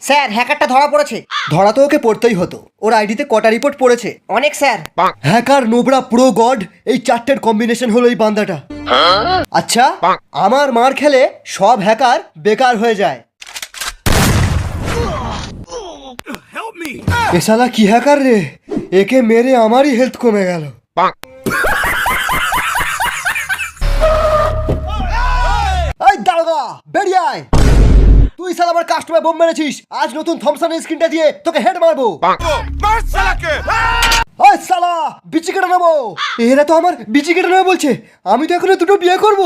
Sir হ্যাকারটা ধরা পড়েছে। ধরা তো ওকে পড়তেই হতো, ওর আইডিতে কটা রিপোর্ট পড়েছে? অনেক sir. Hacker, Nubra, pro, god, এই চারটের কম্বিনেশন হলো এই বান্দাটা। আচ্ছা, আমার মার খেলে সব হ্যাকার বেকার হয়ে যায়। এ শালা কি হ্যাকার রে, একে মেরে আমারই হেলথ কমে গেল। এই দারোগা, বেরিয়ে আয়। তুই শালা আমার কাস্টমার বোম মেরেছিস, আজ নতুন থমসনের স্ক্রিনটা দিয়ে তোকে হেড মারবো। ওই শালা, বিচি কেটে নেবো। এরা তো আমার বিচি কেটে নেবে বলছে, আমি তো এখনো দুটো বিয়ে করব।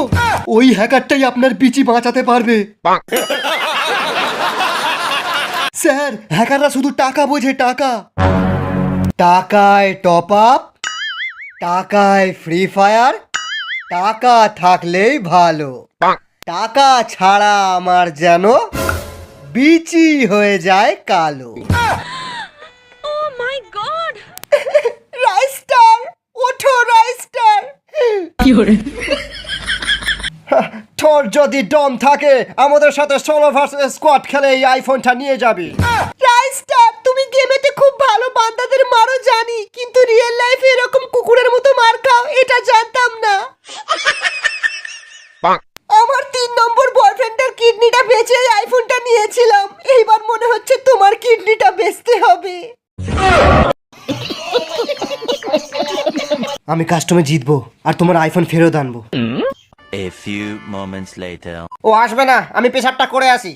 ওই হ্যাকারটাই আপনার বিচি বাঁচাতে পারবে। স্যার, হ্যাকাররা শুধু টাকা বোঝে, টাকা। টাকায় টপ আপ, টাকায় ফ্রি ফায়ার, টাকা থাকলেই ভালো। টাকা ছাড়া আমার যেন বিচি হয়ে যায় কালো। Oh my god! রাইস্টার, ওঠো রাইস্টার। তোর যদি দম থাকে আমাদের সাথে সোলো ভার্সেস স্কোয়াড খেলে এই আইফোনটা নিয়ে যাবি। রাইস্টার, তুমি গেমেতে খুব ভালো বান্দাদের মারো জানি, কিন্তু রিয়েল লাইফে এরকম কুকুরের মতো মার খাও এটা জানতাম না। আমার 3 নম্বর বয়ফ্রেন্ডের কিডনিটা বেচে এই আইফোনটা নিয়েছিলাম, এইবার মনে হচ্ছে তোমার কিডনিটা বেচতে হবে। আমি কাস্টমে জিতবো আর তোমার আইফোন ফেরত আনবো। A few moments later. ও আসবে না, আমি পেশাবটা করে আসি।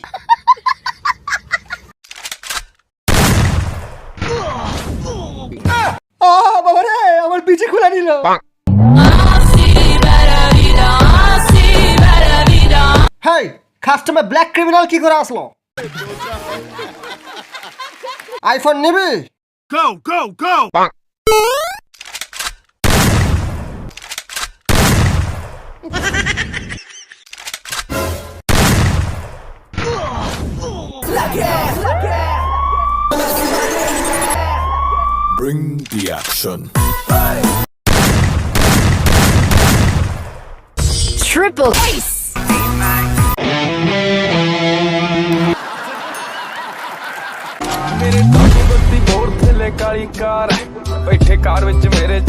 বাবা রে, আমার বিচি খুলে নিল। হেই, কাস্টমে ব্ল্যাক ক্রিমিনাল কি করে আসলো? আইফোন নিবি? Go, go, go! Bring the action. Triple ace! ਮੇਰੇ ਤੋਂ ਬੱਤੀ ਬੋਰ ਥੱਲੇ ਕਾਲੀ ਕਾਰ ਬੈਠੇ ਕਾਰ ਵਿੱਚ ਮੇਰੇ